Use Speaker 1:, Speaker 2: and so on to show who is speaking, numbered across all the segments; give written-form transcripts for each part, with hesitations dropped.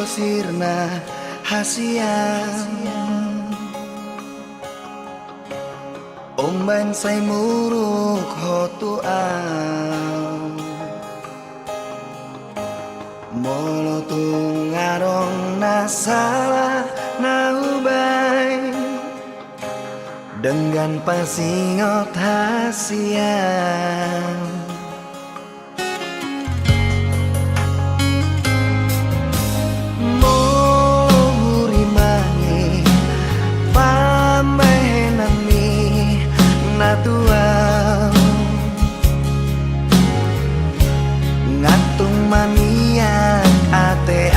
Speaker 1: bosirna hasian Omban say muruk hotuan Molo tungarong nasalah naubay Dengan pasingot hasian Natuang ngatung maniak ate-ateki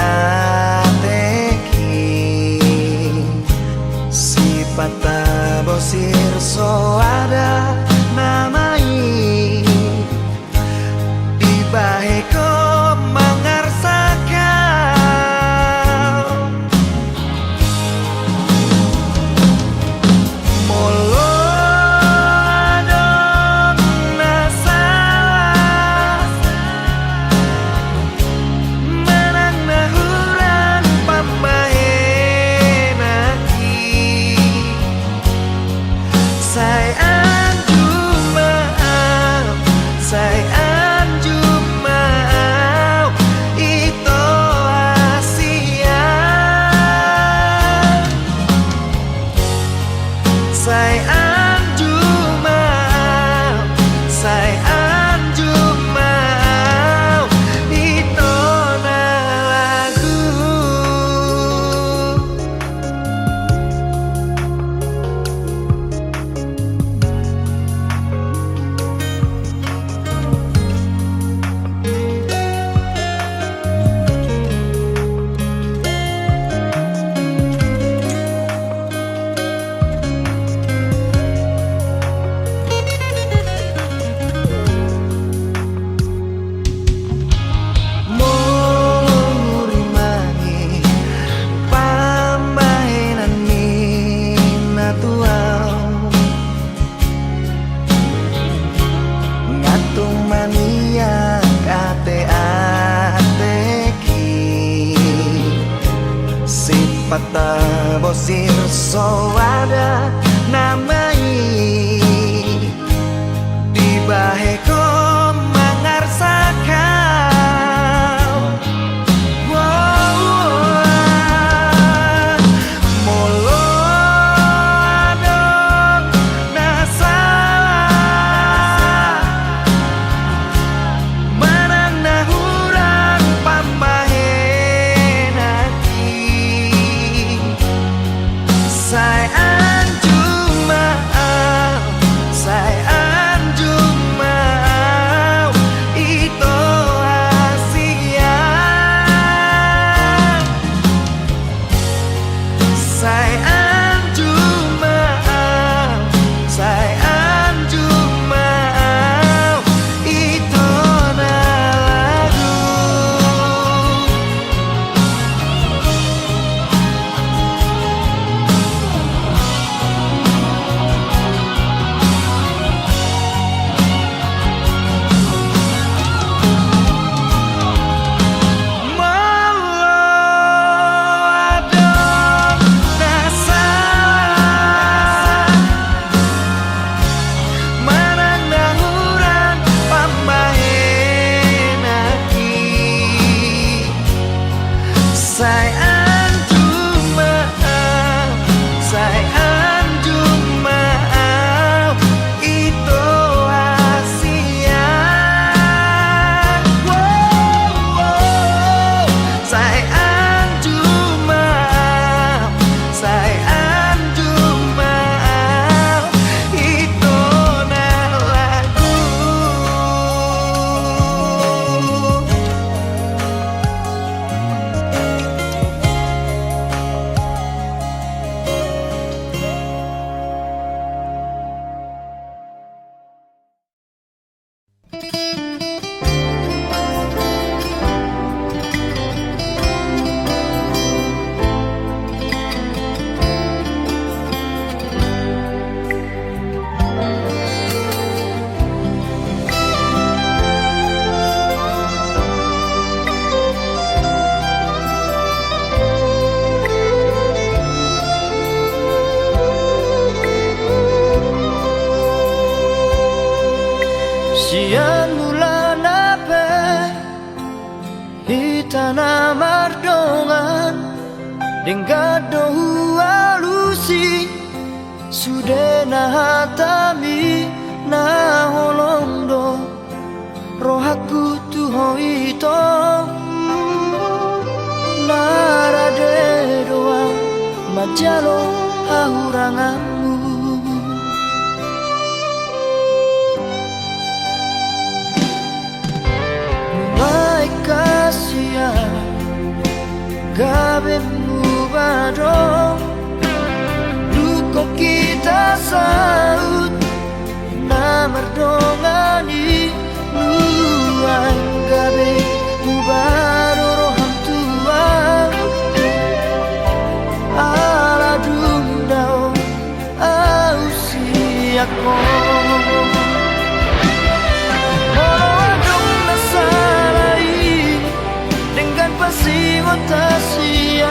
Speaker 1: sipata bosir soada namai dibaheko mangarsakan molo Pata bosir soada namai dibaheko mangarsakan molo adong nasalah manang nahurang pambahenaki Sayang cuma sian mula nape hitana mardongan dengado alusi sude na hatami na holondo rohaku tuho ito narade doa majalo hahuranganmu mulai kasihan gabemu badong luko kita saut na mardongani nuang gabe mubaro roham tuang ala dundao au siako Morodong nasalai dengan pasi motasia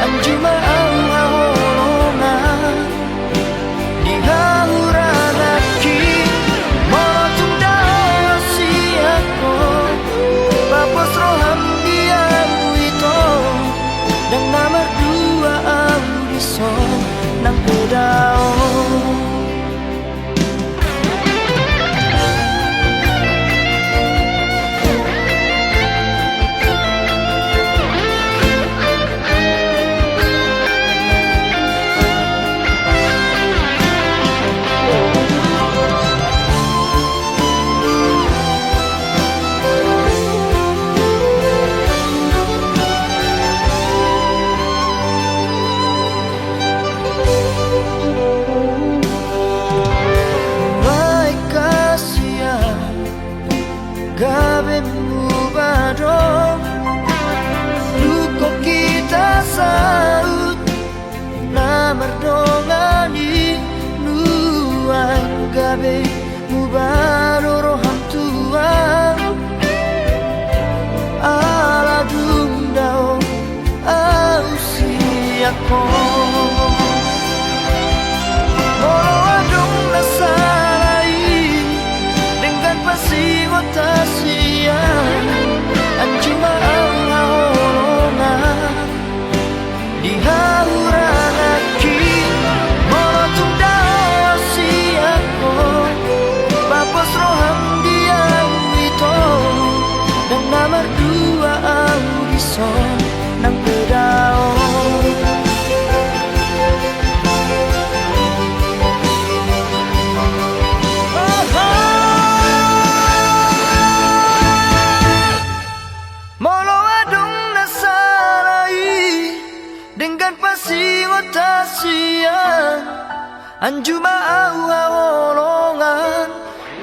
Speaker 1: anjuma au haholonga di hauranaki Morodong dao siako papos roham diamu itu dan nomor dua audiso nang pedao gabemu badong luko kita saut na mardongani nuang gabe mubaro roham tuang ala dundao au siako Morodong nasalai dengan pasi motasia anjuma au haholonga di hauranaki Morodong dao siako papos roham diamu itu dan nomor dua audiso nang pedao dengan pasi motasia anjuma au haholongan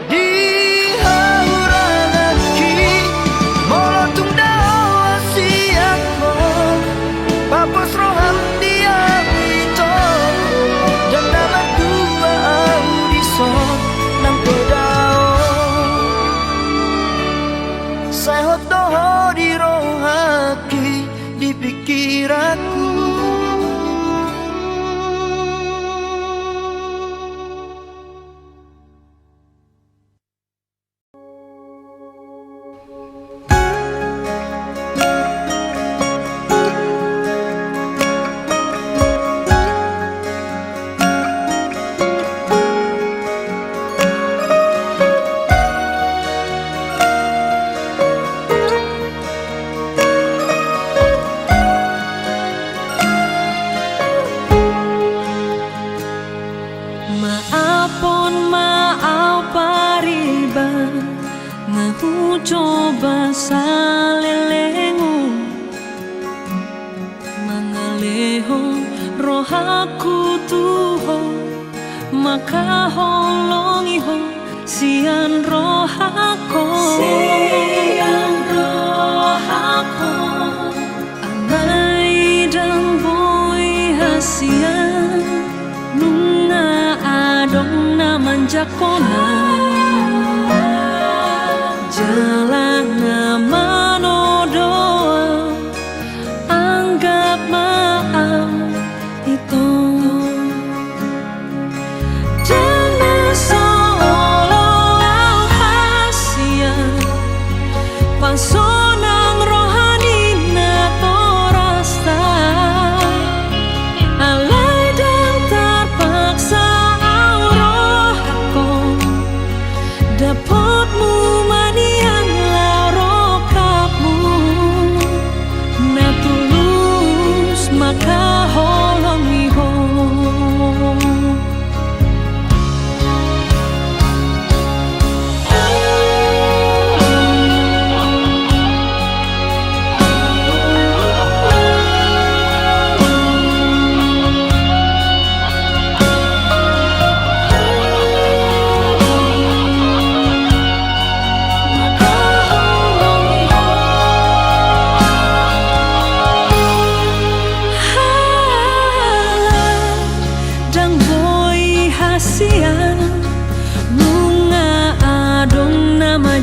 Speaker 1: di hauranaki Morodong dao siako papos roham diamu itu dan nomor dua audiso nang pedao saya hotoho di rohaki di pikiranku
Speaker 2: coba salelengu mangaleho rohaku tuho maka holongiho sian rohako anai dan boy hasian nunga adong na manjakona jalan mano doa anggap maaf itu jangan seolah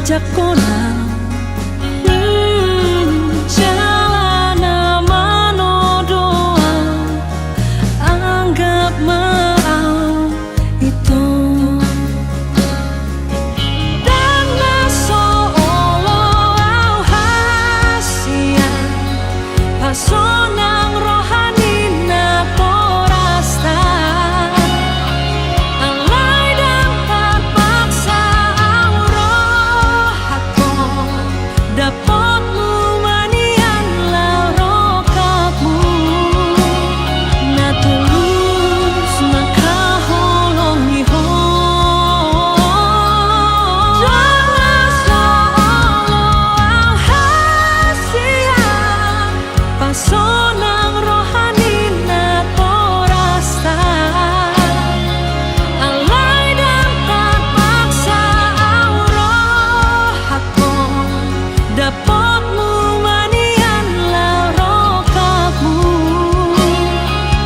Speaker 2: ajak orang jalan mano doa, anggap maaf itu dan seolah hasia pasonang rohani na porasta alay dan terpaksa roh aku dapat lumanian larokakmu na tulus makaholongi ho jangan seolah hasia pasonang rohani na porasta alay dan terpaksa roh aku dapat lumanian larokakmu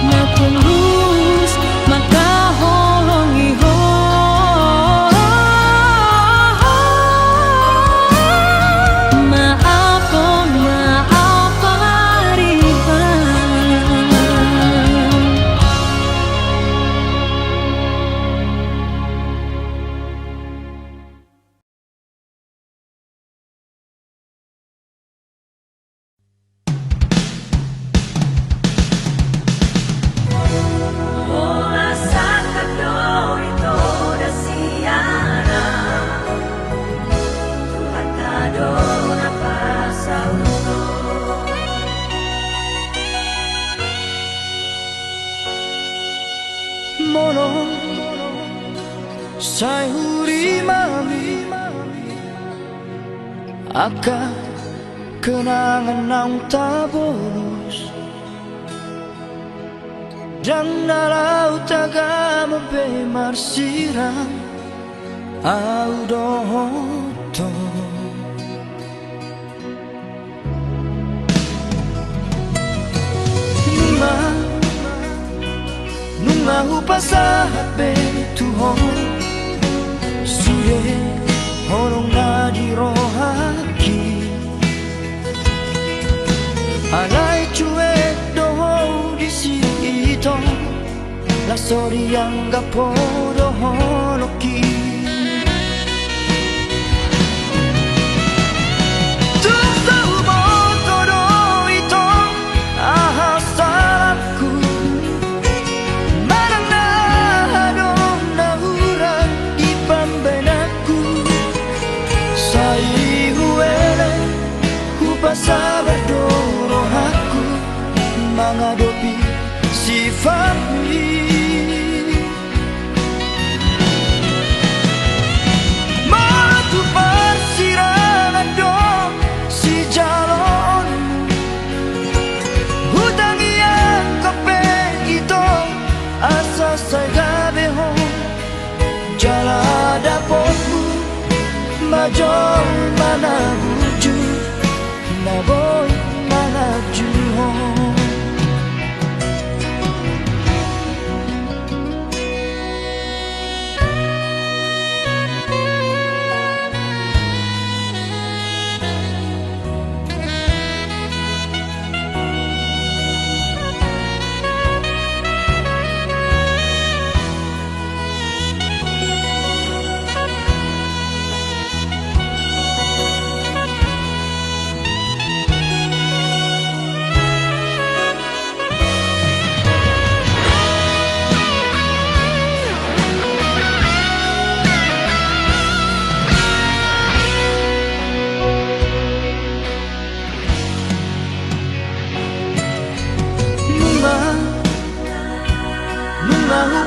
Speaker 2: na tulus makaholongi ho maaf kong maaf pariban.
Speaker 3: Ola sakat do ito da siana Tuhan kado na pasa uno
Speaker 1: Mono sai hurimami aka kenangan nang tabolos dan nalau taga mabe marsirang au dohoto nunga hupasahat be tuhon suye holong na di rohaki alay cuek doho di sito la soriang gapo doho loki sabar dorong aku menghadapi sifatmu matu persirangan dong si jalon hutang yang kepeng itu asa saya behong jala dapotmu majong mana wujud na boy malaju ho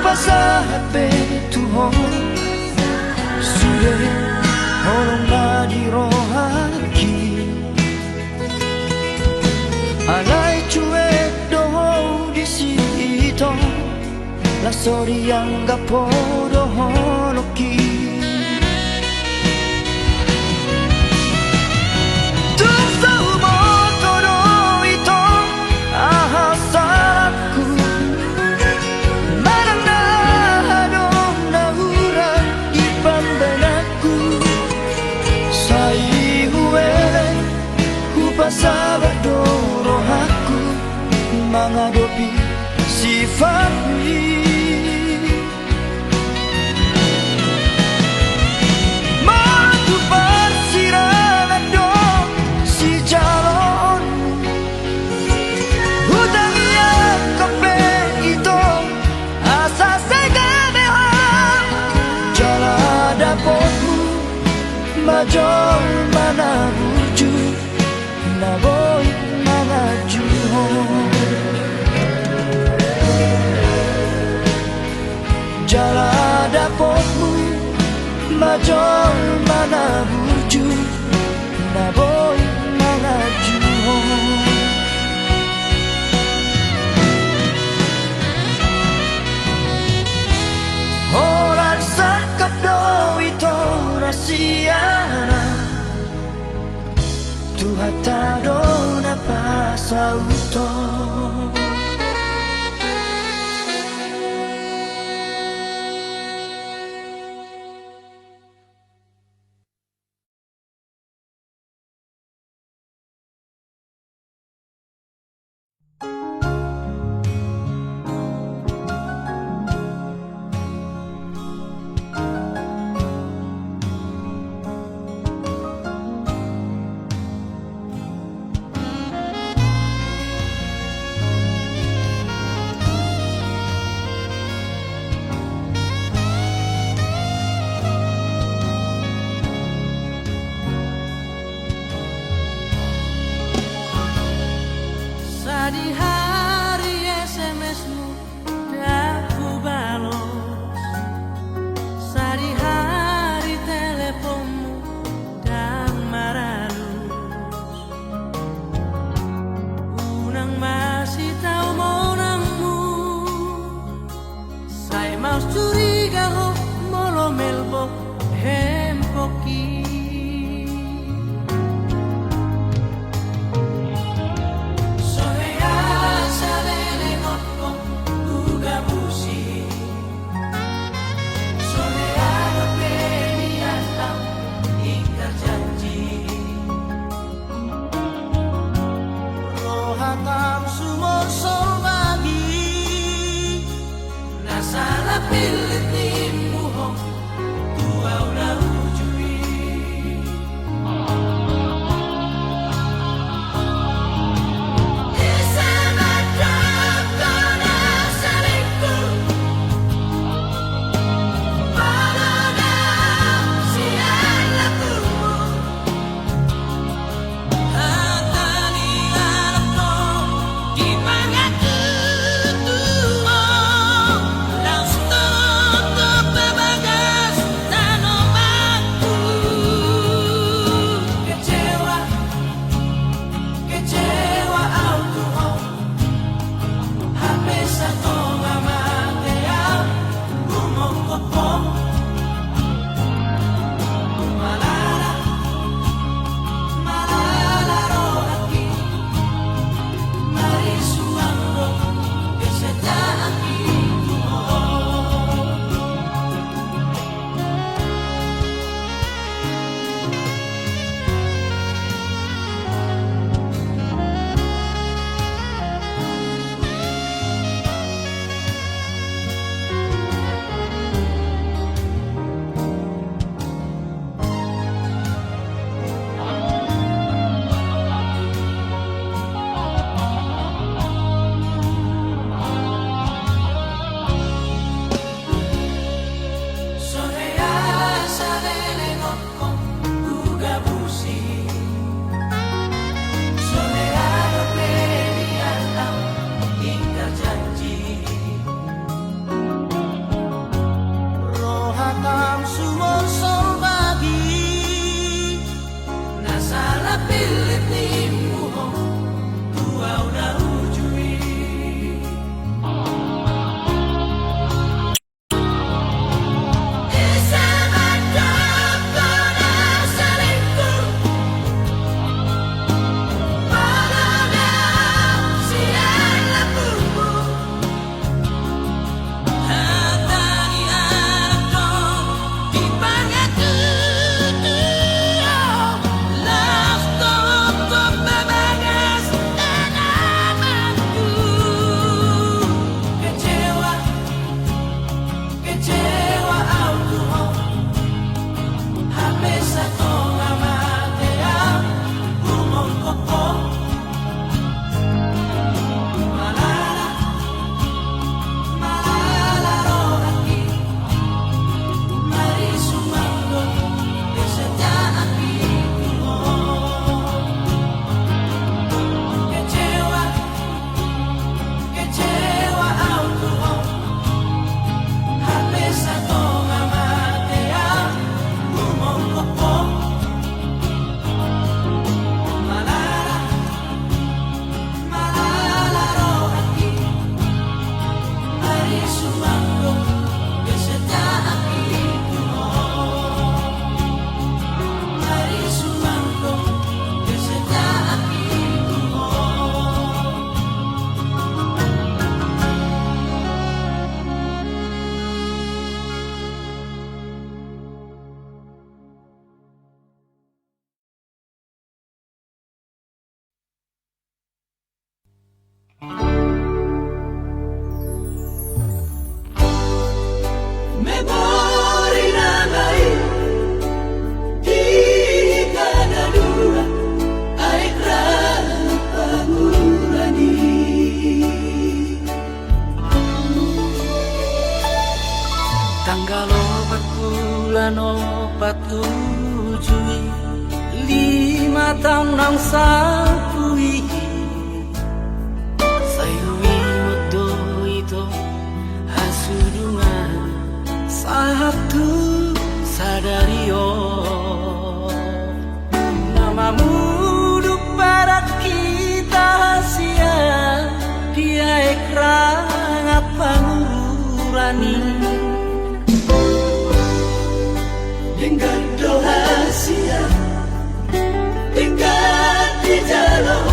Speaker 1: pasahat be tuhon suye holong na di rohaki alay cuek doho di sito la soriang gapo doho loki majol mana buju na boy mana juho jala dapotmu majol mana buju na boy mana juho Horan sakap do ito rasiana Tuhatado na pasauto bulan 47 5 tahun nang sapui sayui modo itu hasudungan satu sadario namamu duk pada kita sia dia ekran apa ngurani dengan doa siap tinggal di jalan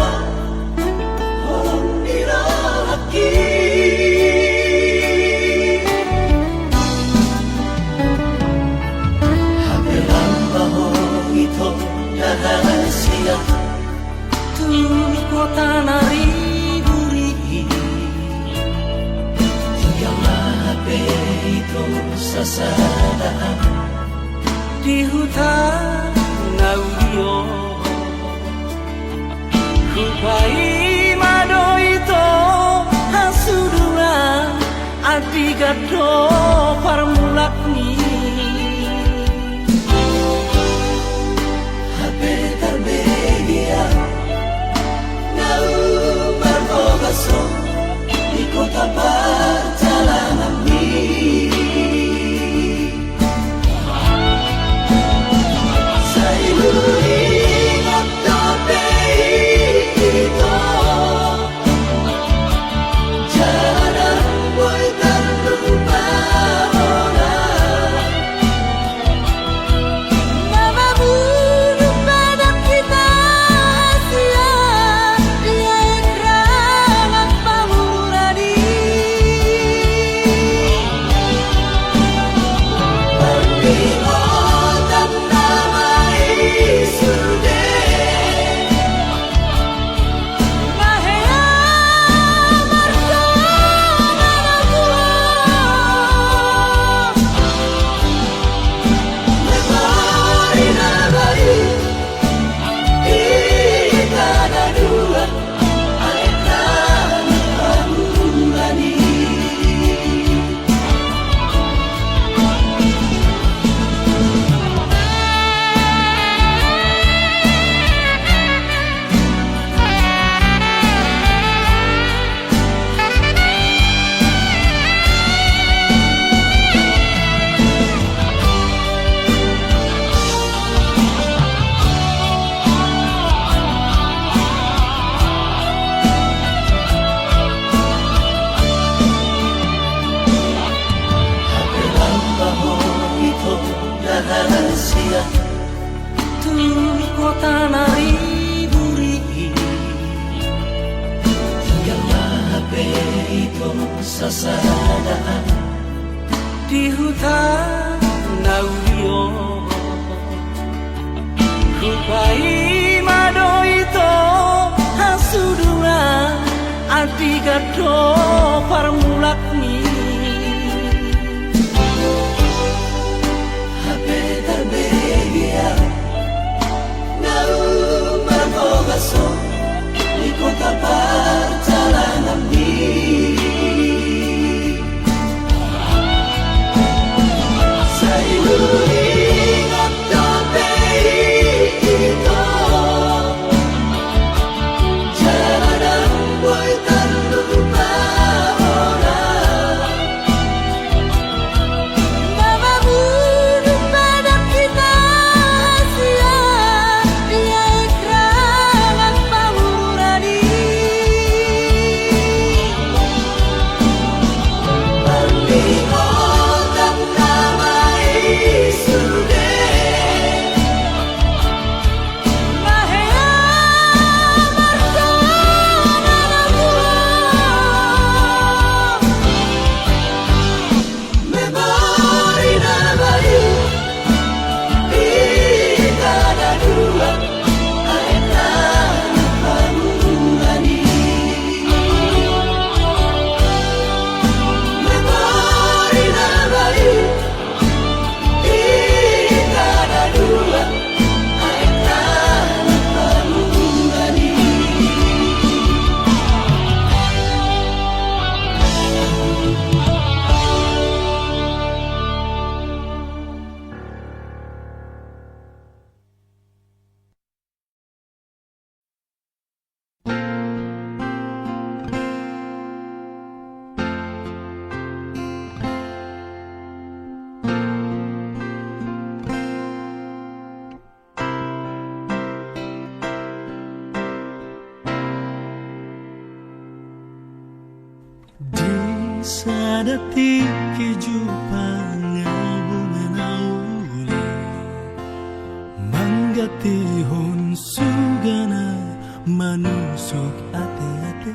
Speaker 1: orang diraki hapelan bahwa itu rahasia tuh kota nariburi tinggallah HP itu sasadaan di hutan audio kupai mado itu hasudungan adi gado parmulak ni HP terbedia nau berbogaso di kota perjalanan ni rahasia tuh kota nariburi tinggallah HP itu sasadaan di hutan audio kupai mado itu hasudungan adi gado parmulak ni di kota perjalanan ini sayuri sadati kejupangan uli manggatihon sugana manusuk ate-ate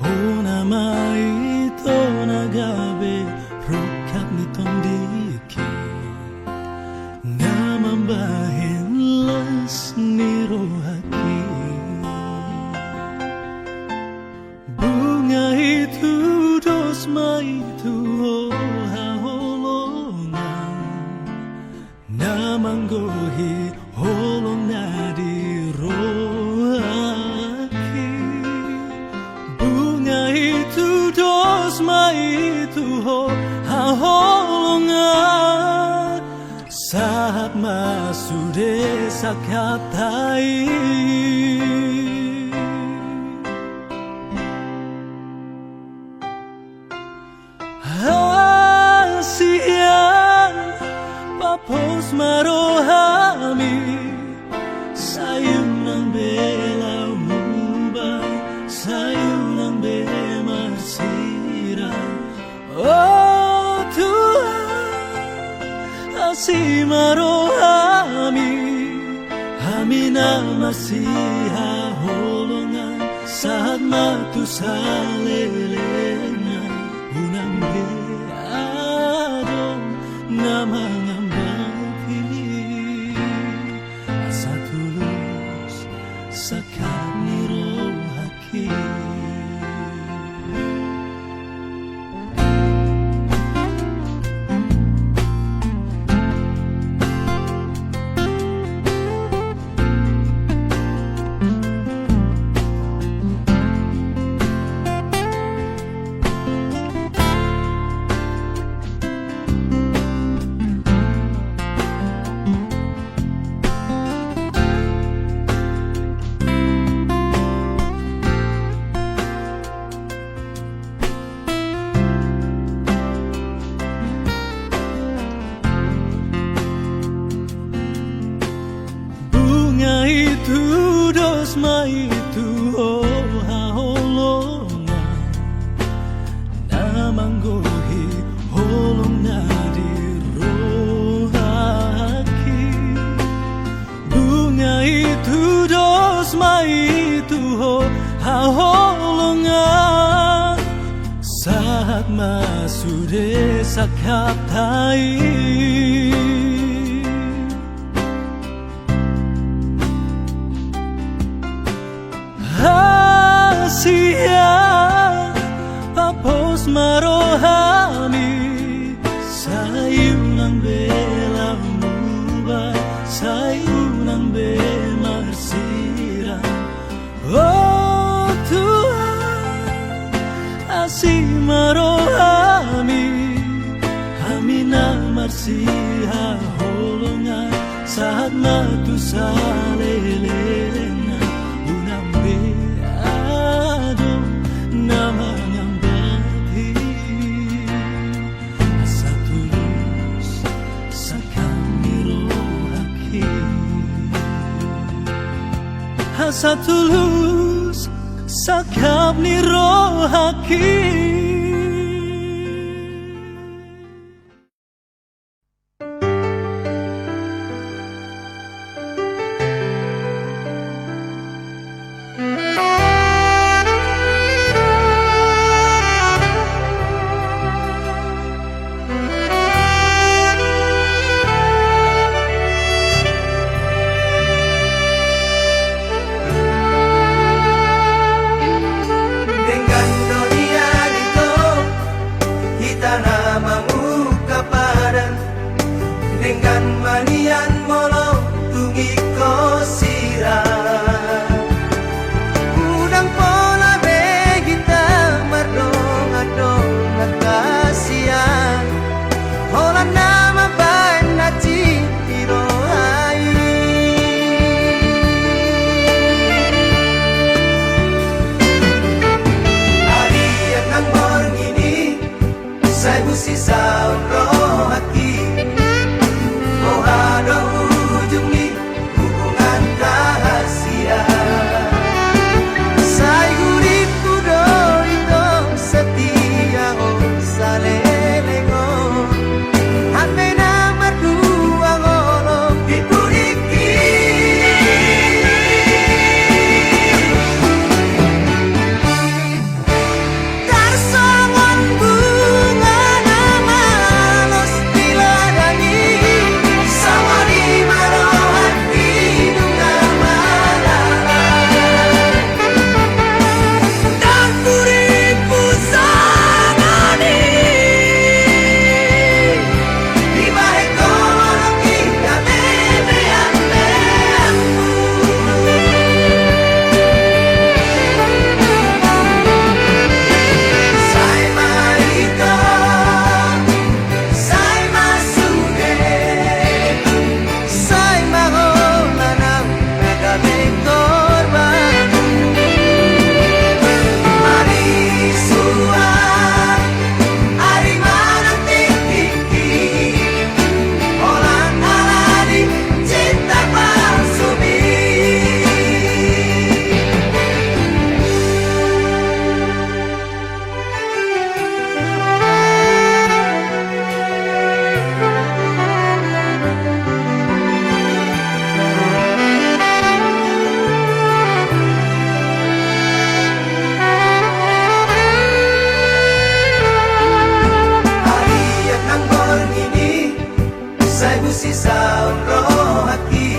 Speaker 1: Hona mai to nagabe rukap ni tondiki Ngamambahin las ni rohaki Bunga itu dosma itu haholongan Namanggohi holong nadi rohaki Bunga itu dosma itu haholongan Saat masuk desa katai Siang papos marohami sayang ng bela mubay sayang ng bemarsira Oh Tuhan asih marohami hamina masiha holongan saat matu salelengan unang namangambati asa tulus sakat ni rohaki Dosma itu haholongan namanggohi holong nadi rohaki Bunga itu dosma itu haholongan Saat masuk desa katai Siang papos marohami sayang ng bela mubay sayang ng bemarsira Oh Tuhan asih marohami hamina marsiha holongan saat matu salelengan unang namangambati asa tulus sakat ni rohaki asa tulus sakat ni rohaki
Speaker 4: dengan manian molong tungi ko sira udang pola begita mardong adong nakasian hola nama bain na cintiro ai hari yang nang borngini saya busi saun rohaki ada ujung nih hubungan rahasia Sai busi sauro haki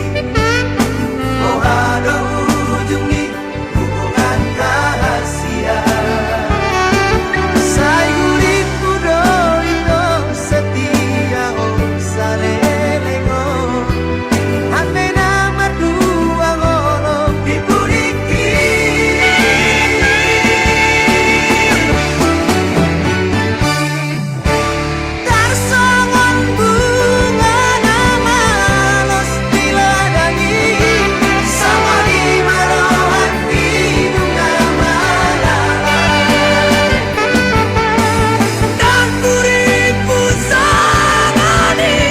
Speaker 4: Oh ada ujung di hubungan rahasia Sai urip kudo itu setia oh salelengo Hame nama dua ngolo dipuriki Tarsongon bunga nama los diladangi Sama di marohan di bunga malalai Dan kuripu sangani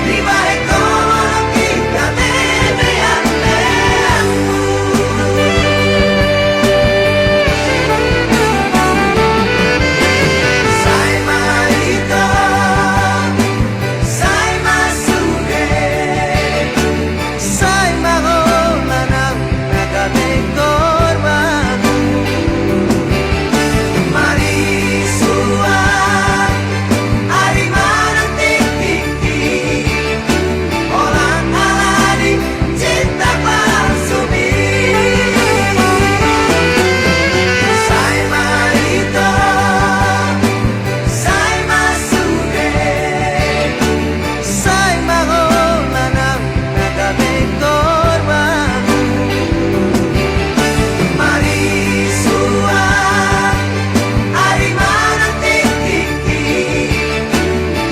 Speaker 4: Di balik kolong kita memeang Sai marito, sai masuge, sai mahola ng nagaming kormano Marisua, ariman ang tikiki Orang aladi, cinta palsumi Sai marito, sai masuge, sai mahola ng nagaming kormano Marisua, ariman ang tikiki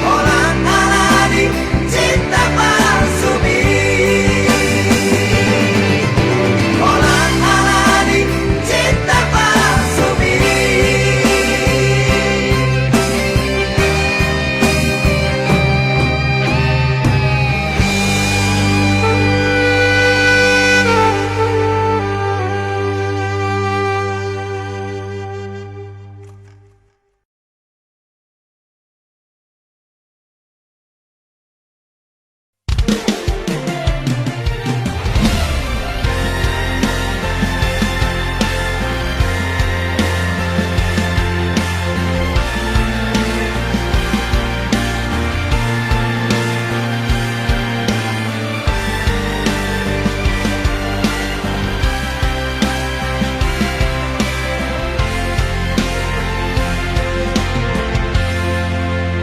Speaker 4: Orang aladi, cinta palsumi Orang aladi, cinta palsumi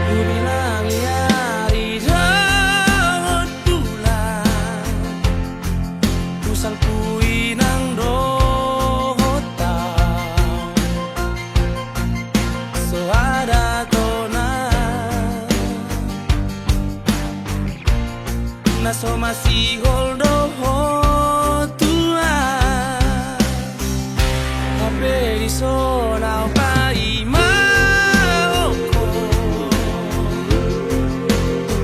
Speaker 4: Ku bilang ya di daun bulan Pusang kui nang dohota So ada tona Naso masih goldo tua Habe di sona pai maoko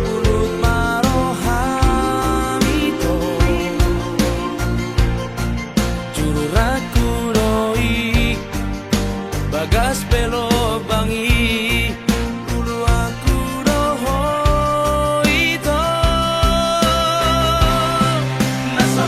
Speaker 4: Pulut marohamito Juru raku doi Bagas belok bangi Ulu aku doho ito Nasa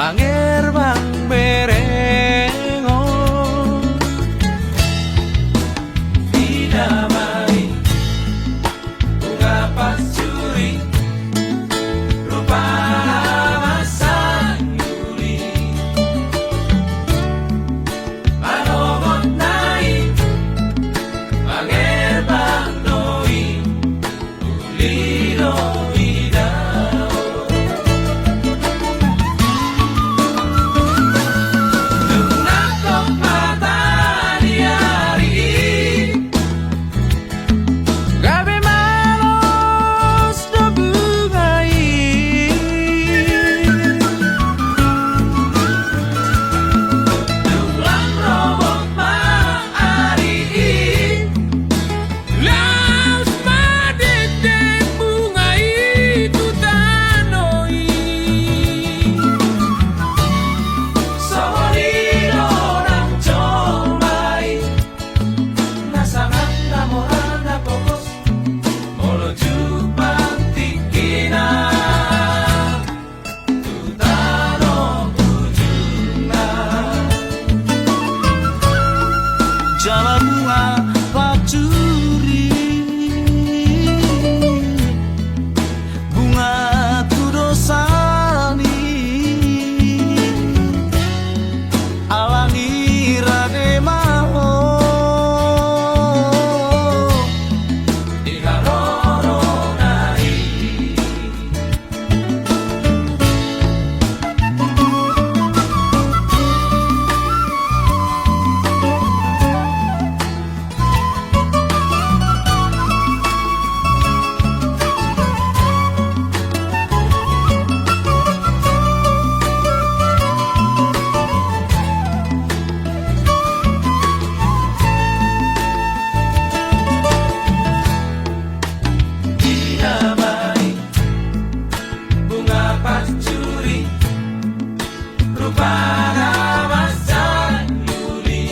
Speaker 4: mangerbang berengo dinamai bunga pascuri rupa masanyuri manogot nai mangerbang noi ulino
Speaker 1: Jala bunga pacuri bunga tudosani alangi rade maho
Speaker 4: digaroro nai dinamai bunga pascuri rupa masanyuri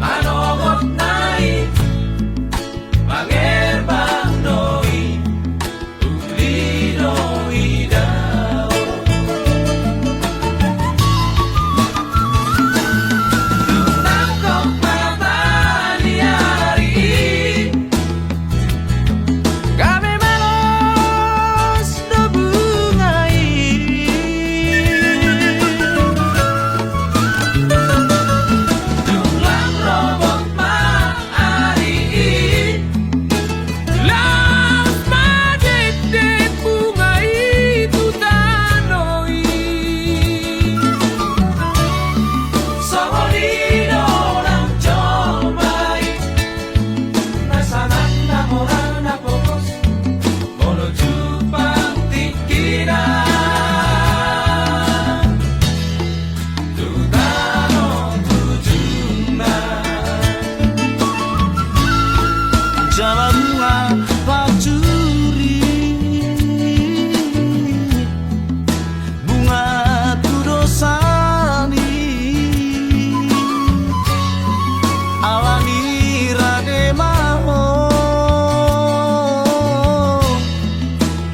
Speaker 4: manogot nai mangerbang noi ulino idao nangkok matahari hari kami malos do bungai jumlah robot mahari laut madede bungai tutanoi Soholino nang comai nasanan namoran napokos Olo jupang tikina tutano tujuna
Speaker 1: Jala bunga pacuri bunga tudosani alangi rade maho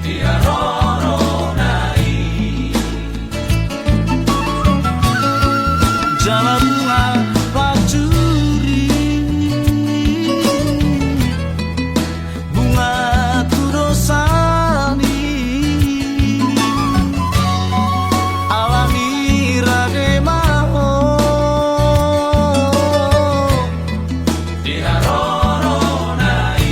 Speaker 4: diaroro nai
Speaker 1: Jala bunga pacuri bunga tudosani alangi rade maho
Speaker 4: diaroro nai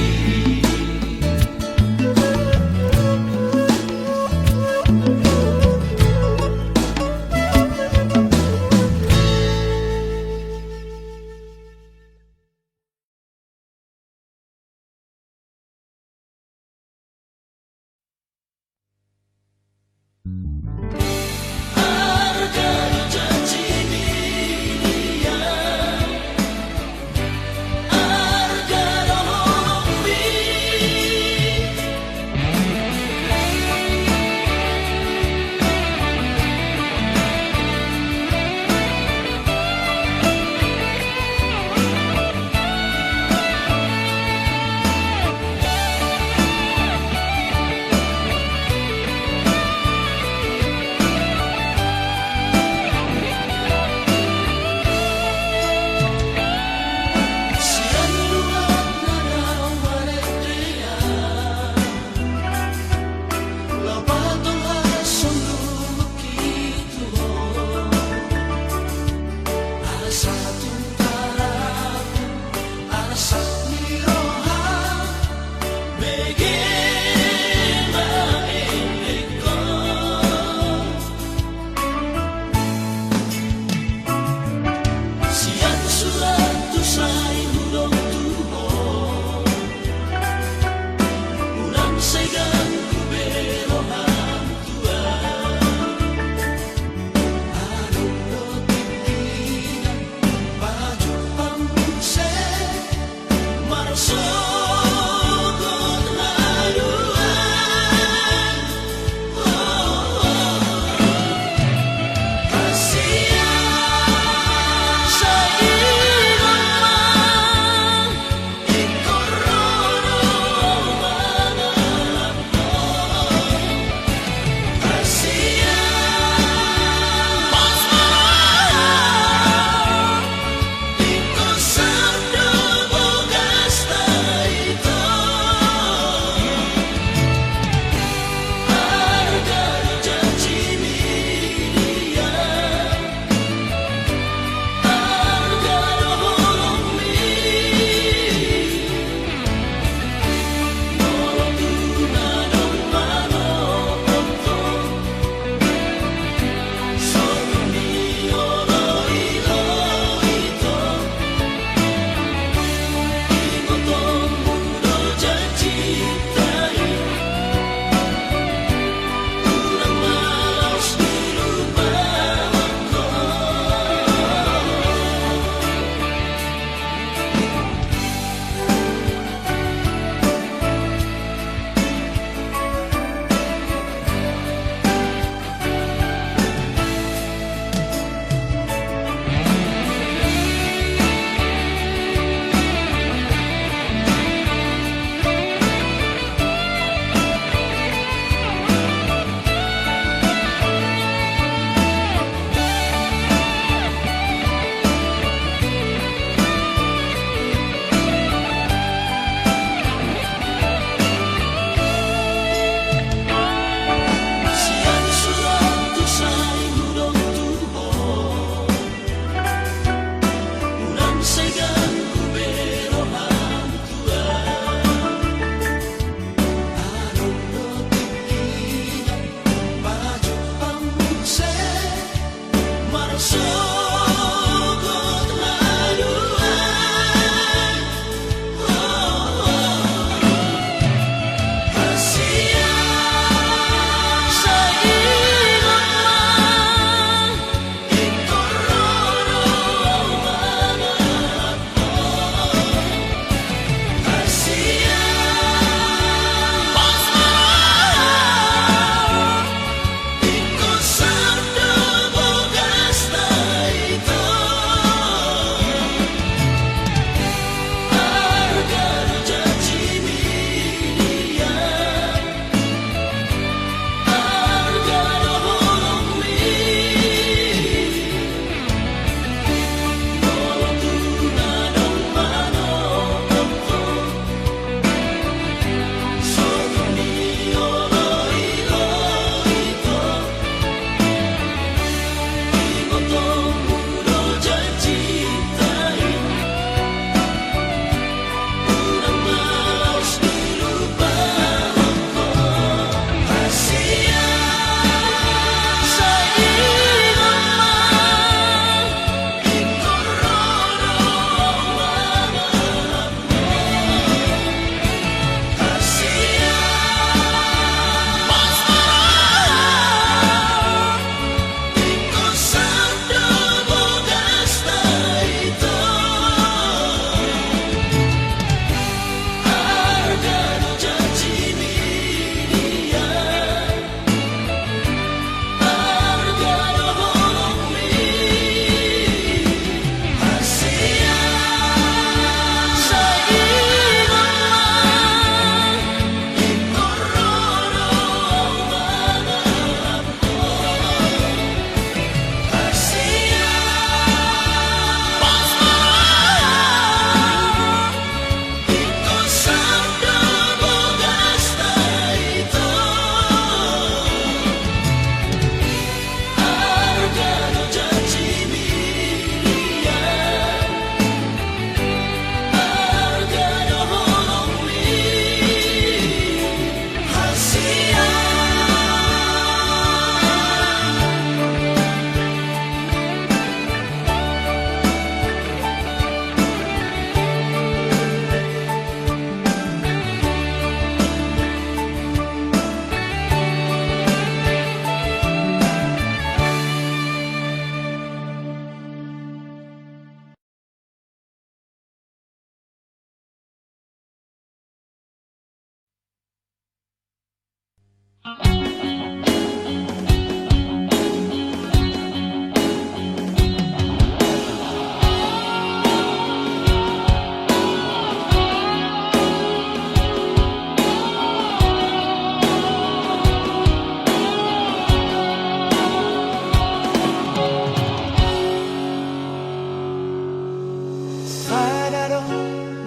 Speaker 1: Sadaro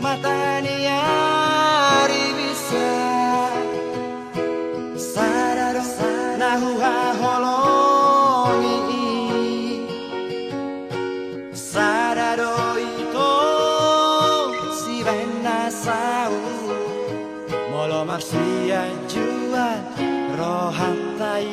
Speaker 1: mata ni ari bisa Sadaro nahuha holongi Sadaro ito si vena sau Molo maksia jual rohantai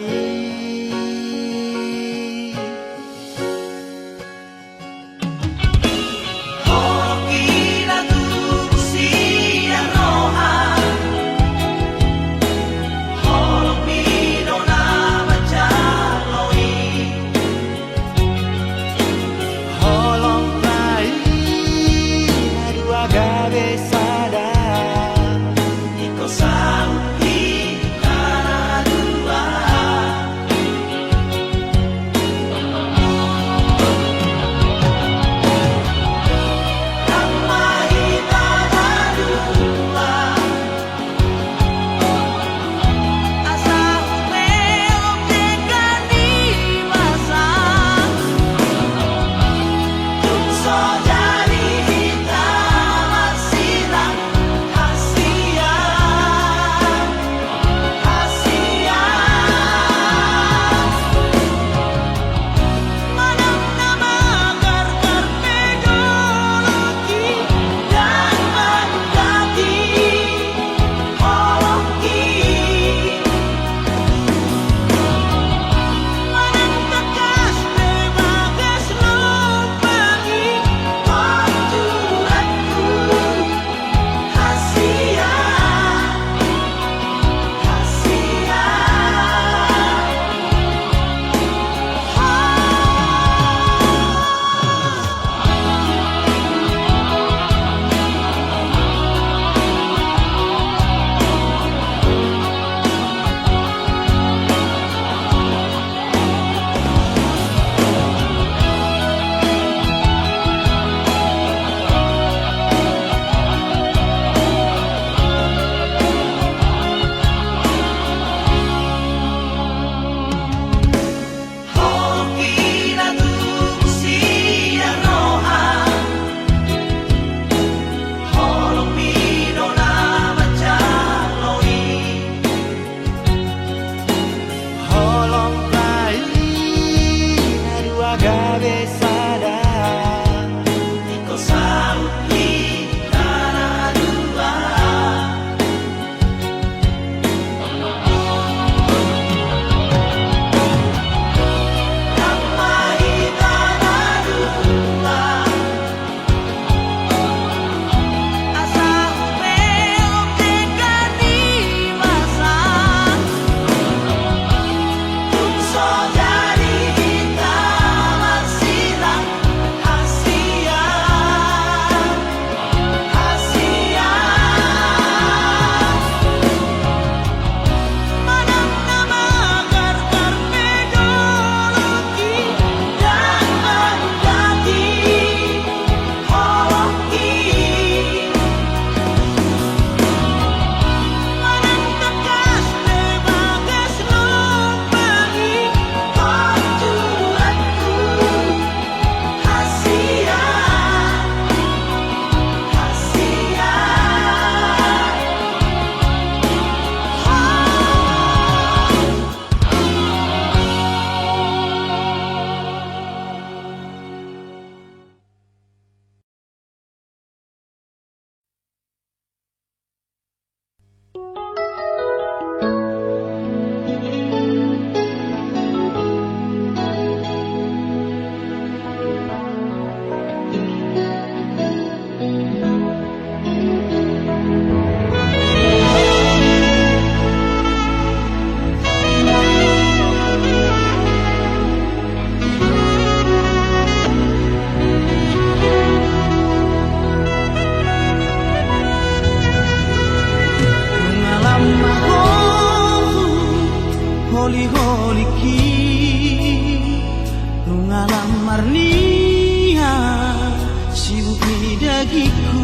Speaker 1: bagiku.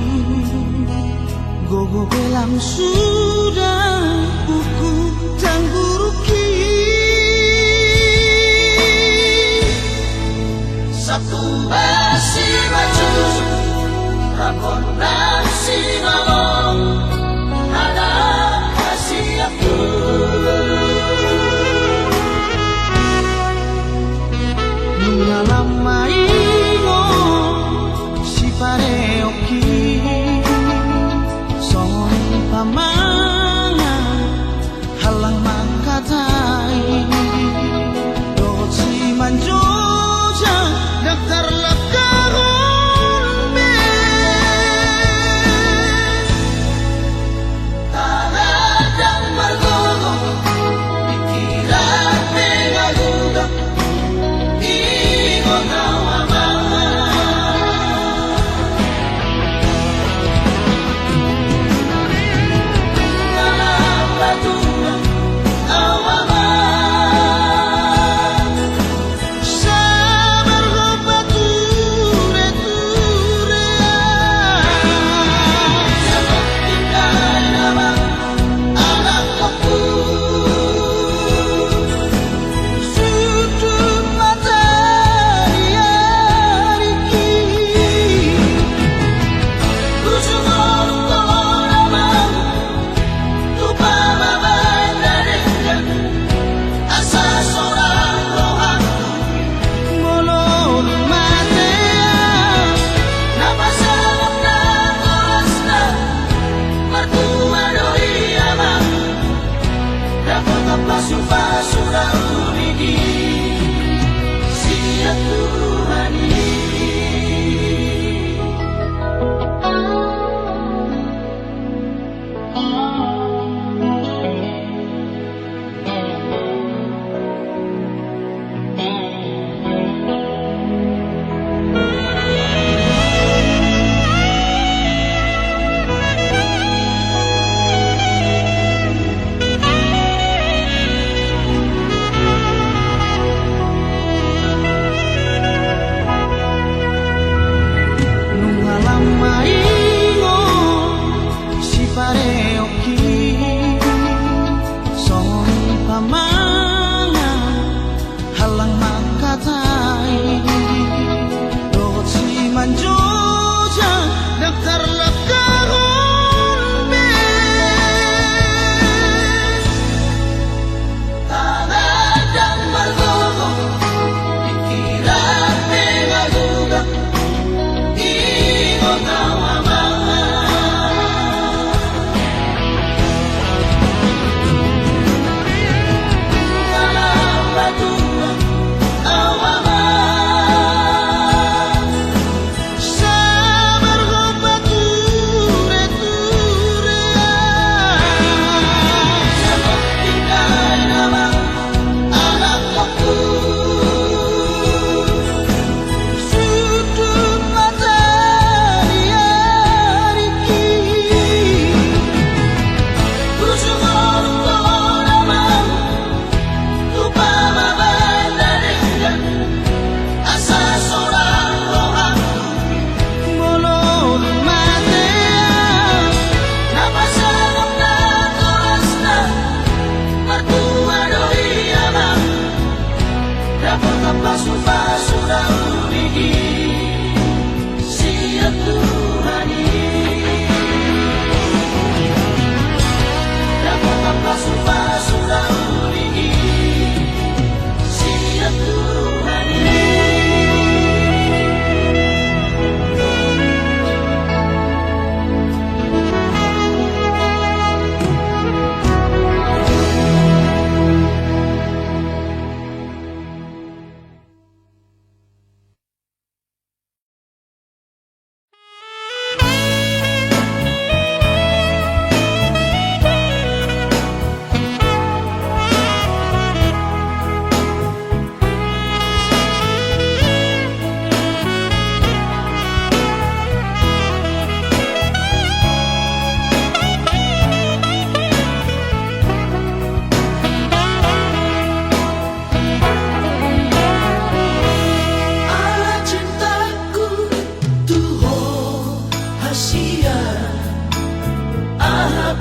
Speaker 1: Gogo belang sudah buku tangguruki. Satu besi baju Rakon nasi malong ada kasih aku. Nungalam maingo si pareoki son pamanga halang mangkatai doci manjoja daftar lakaron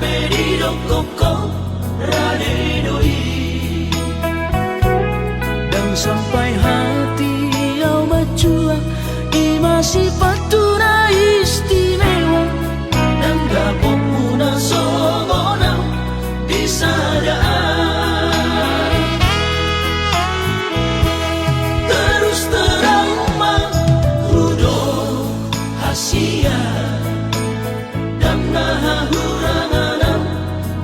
Speaker 4: pedido koko radedoi.
Speaker 1: Dan sampai hati yang berjuang masih patuna istimewa.
Speaker 4: Dan dapat muna sobona disadaan. Terus terang hudo hasia dan nahurangan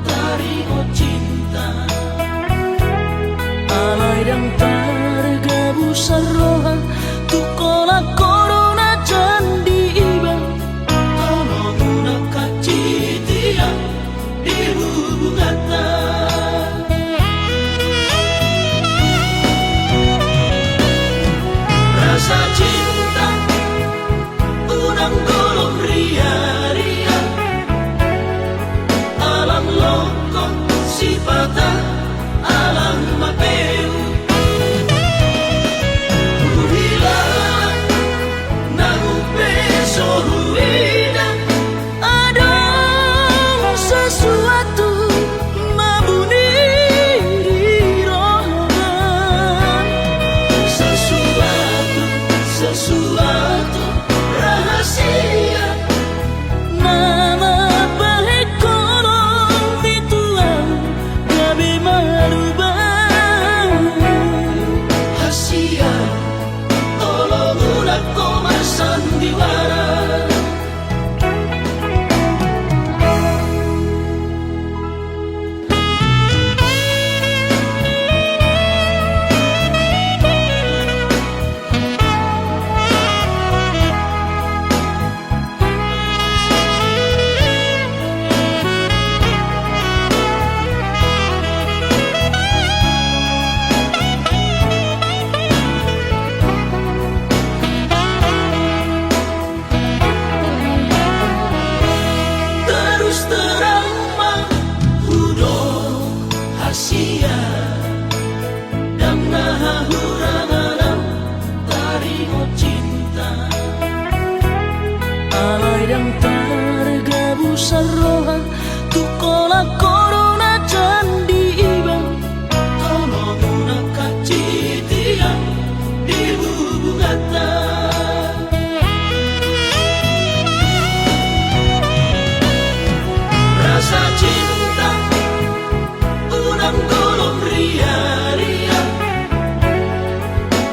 Speaker 4: tarimo cinta.
Speaker 1: Alay dan tergabus roha tukola corona candi iba.
Speaker 4: Tolong muna kacitia di bubugata. Rasa cinta unang golong ria-ria. Alang loko sipata alang mapeu. Uhilang nang peso huida.
Speaker 1: Ada sesuatu mabuni di rohan.
Speaker 4: Sesuatu rahasia.
Speaker 1: Nama baik kolong dituang gabi marubah.
Speaker 4: Hasia tolong ulah koma sandiwara. Terus terang hudo hasia dan nahurangan tarimo cinta.
Speaker 1: Alay dan tergabus roha tukola corona candi iba.
Speaker 4: Tolong muna kacitia di bubugata. Rasa cinta unang golong ria-ria.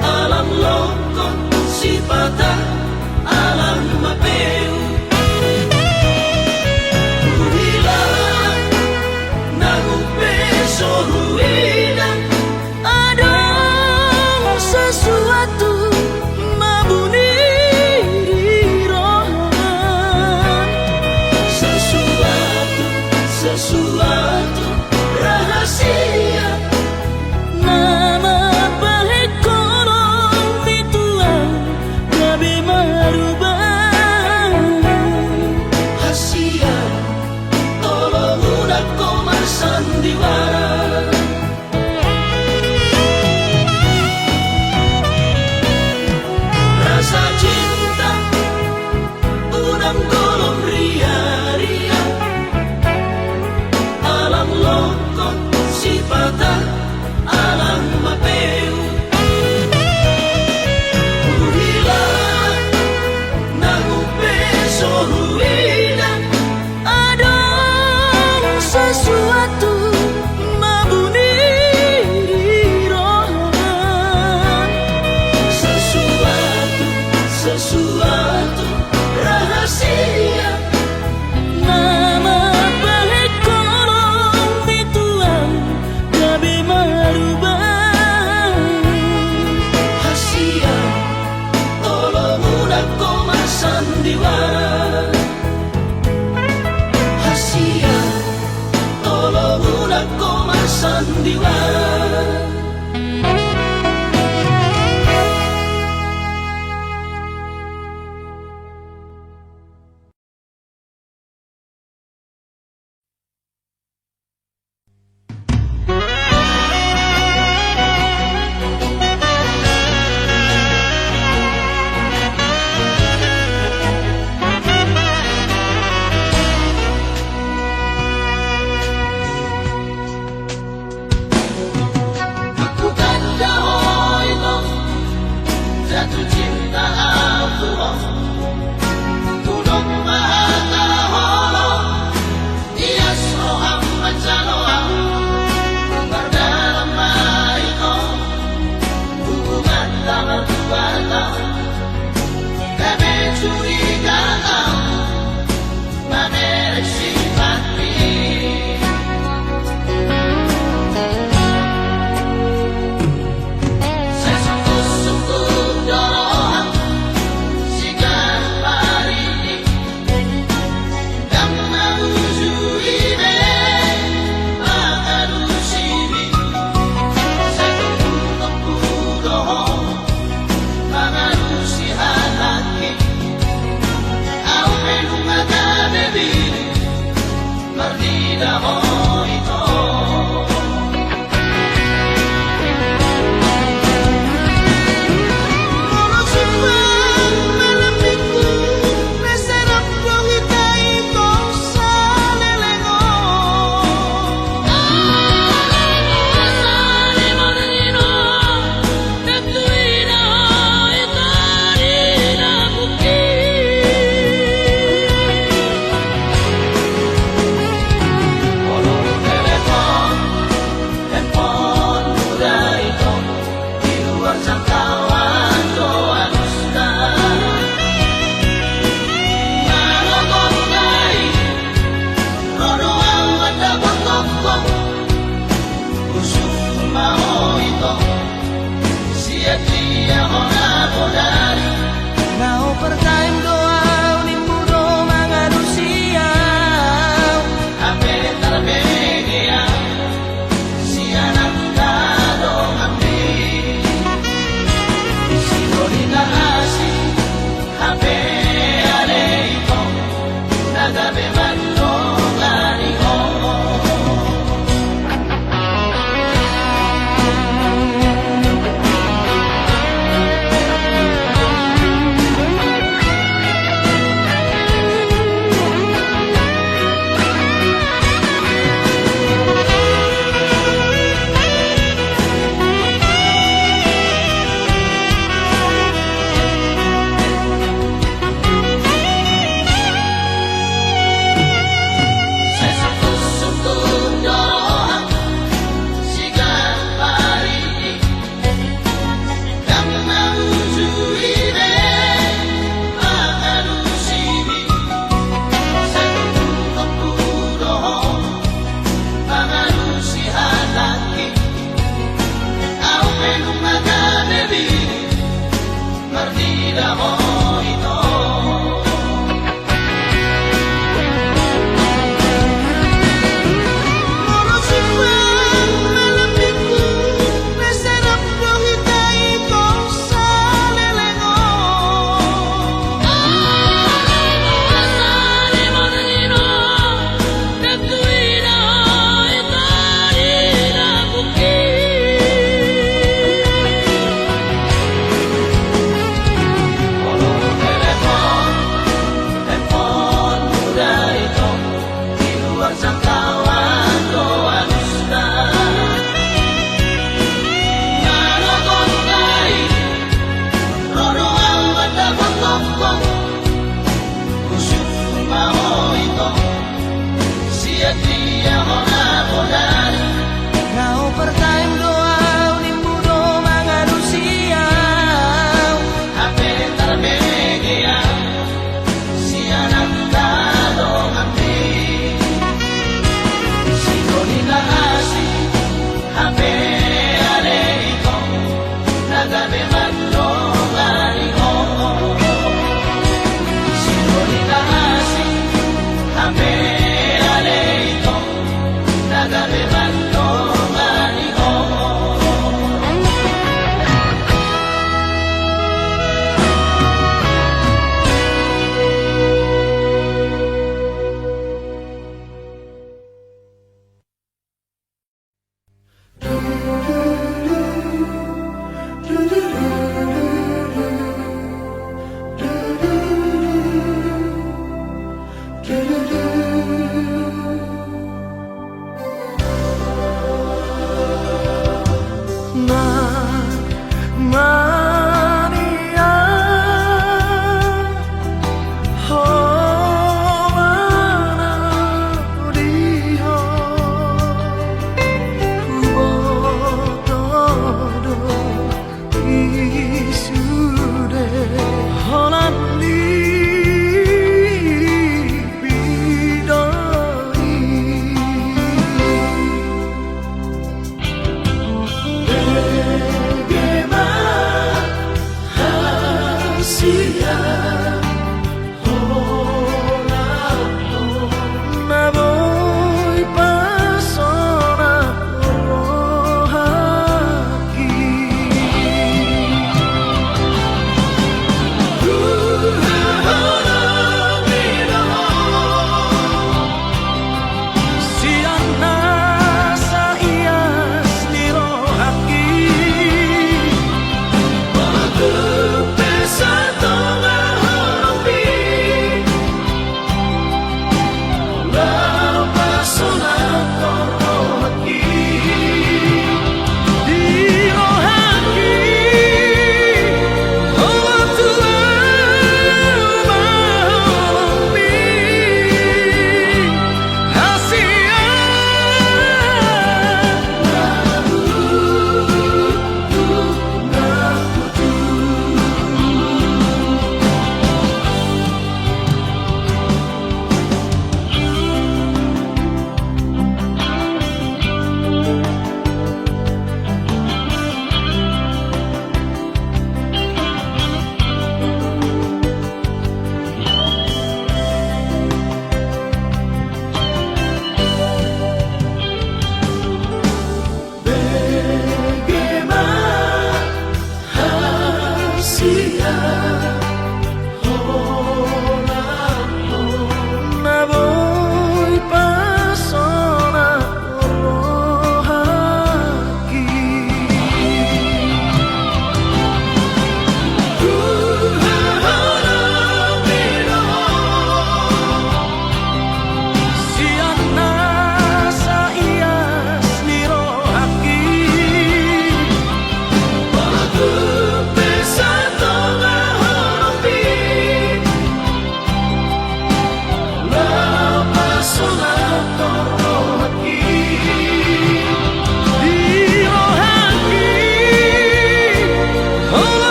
Speaker 4: Alang loko sipata alang mapeu.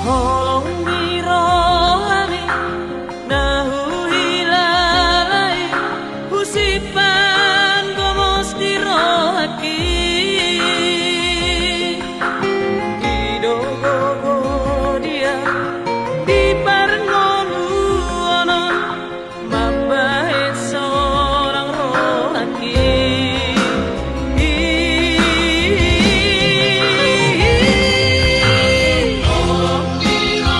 Speaker 2: Holong biro ami nahu hilalai husipan gomos dirohaki idogo dia di parngolu ono mabahit seorang rohaki.
Speaker 4: Tolong diro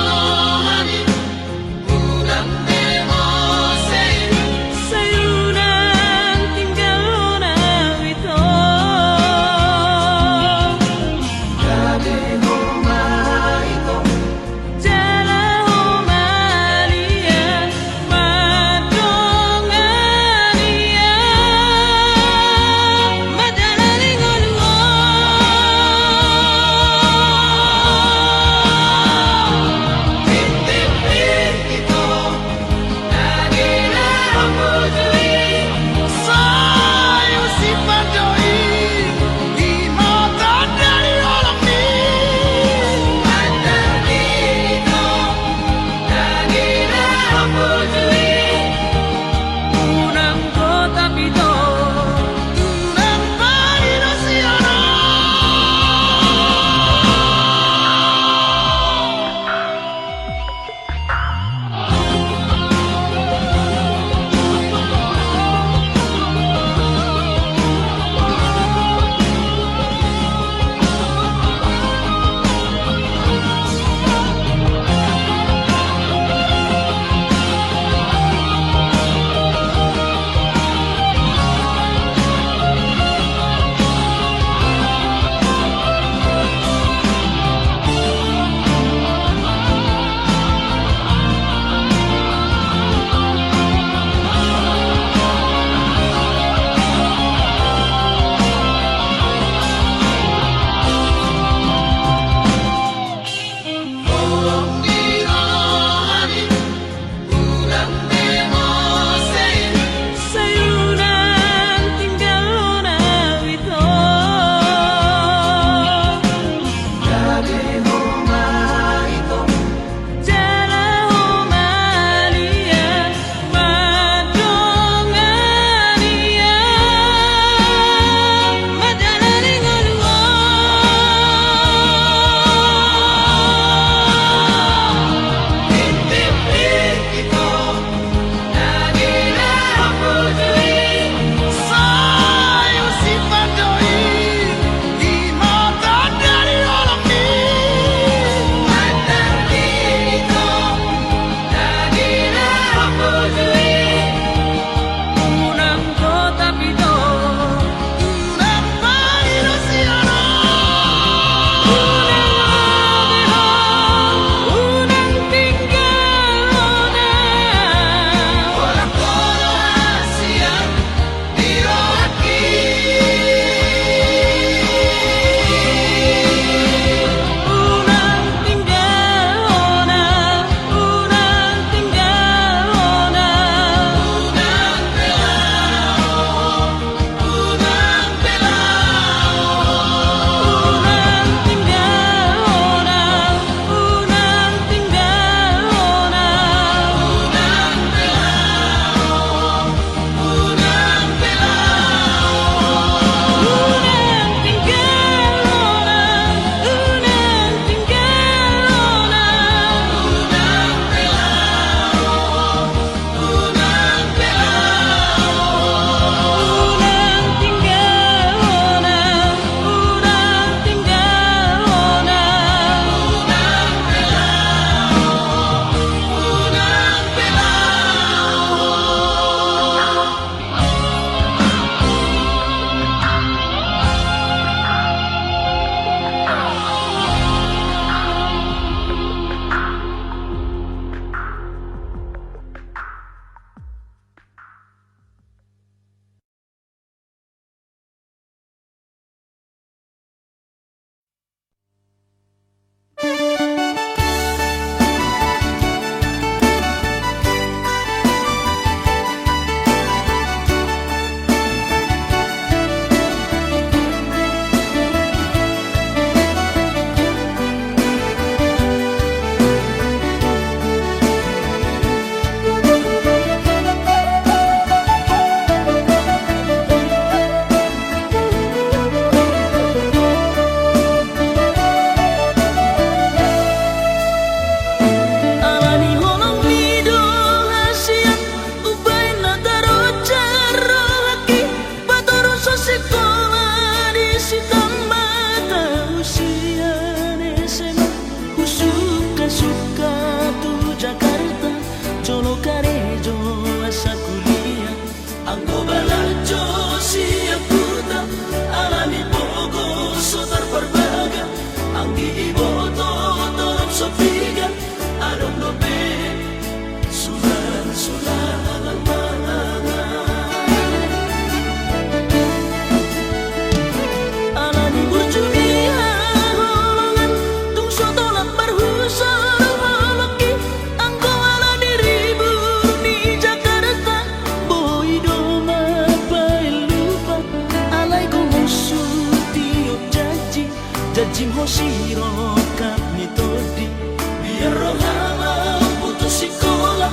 Speaker 4: biar rohama putus sekolah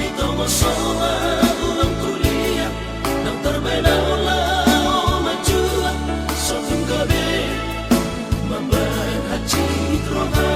Speaker 4: di tomo soma ulang kuliah nang terbeda olah maju sotung gabe mambayan haji rohama.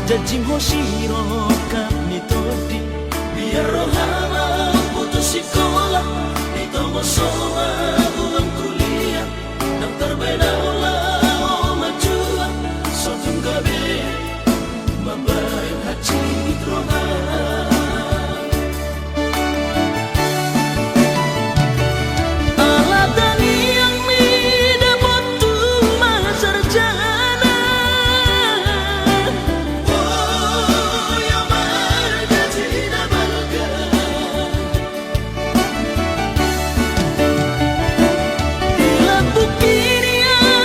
Speaker 4: Janji hoshiro kami todi biar rohama putus sekolah di tomo soma ulang kuliah nang terbeda olah maju sotung gabe mambayan haji rohama.
Speaker 2: Ila bukirian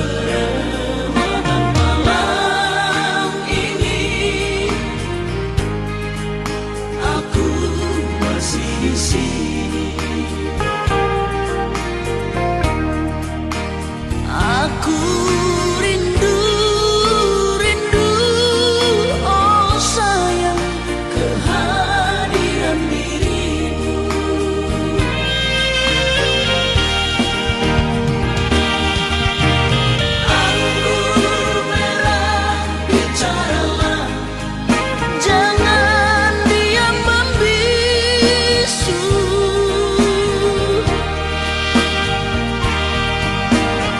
Speaker 4: keremahan malam ini, aku masih di sini.
Speaker 2: Aku rindu, rindu, oh sayang,
Speaker 4: Kehadiran dirimu. Anggur merah, bicaralah,
Speaker 2: jangan diam membisu.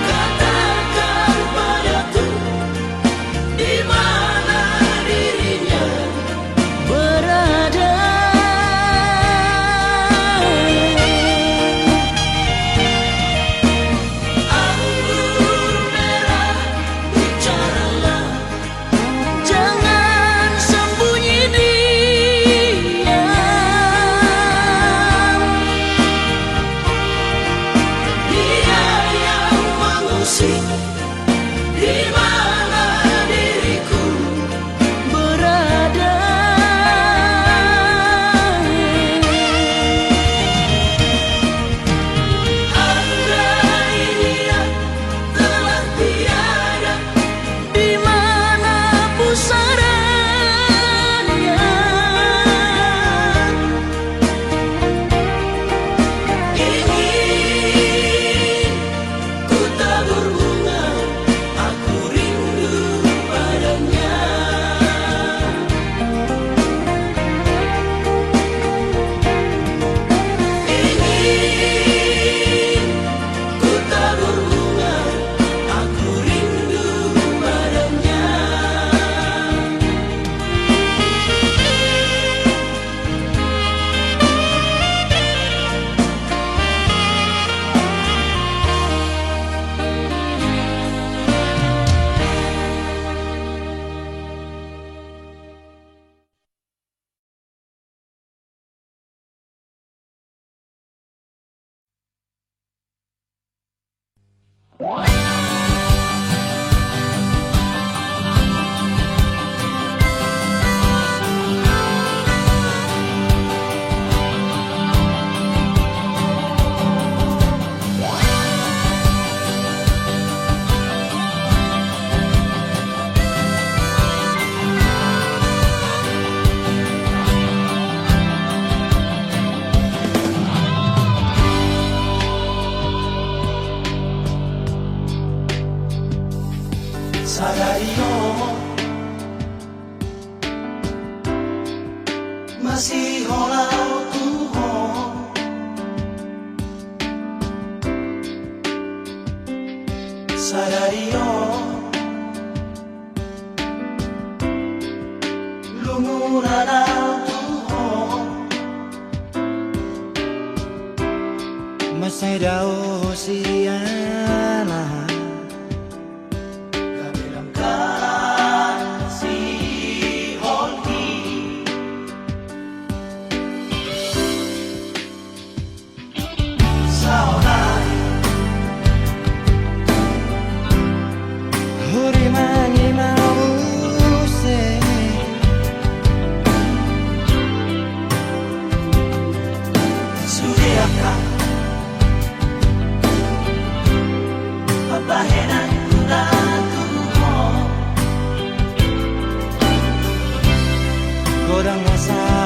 Speaker 4: katakan padaku di mana dirinya.
Speaker 2: Berada
Speaker 4: Anggur merah, bicaralah,
Speaker 2: jangan sembunyi diam.
Speaker 4: dia yang mengusik di mana diriku.
Speaker 2: Berada
Speaker 4: Andai dia telah tiada,
Speaker 2: di mana pusarannya.
Speaker 4: ingin ku tabur bunga, aku rindu padanya. Ingin ku tabur bunga, aku rindu padanya. Sadari masih holau Tuhan, sadari lumuran Tuhan,
Speaker 1: masih daw siyalah
Speaker 4: kabilang karan si Holgi. Saunay
Speaker 1: huri mangi mause
Speaker 4: sudiakan pabahenan kuna Tuhan.
Speaker 1: godang nasa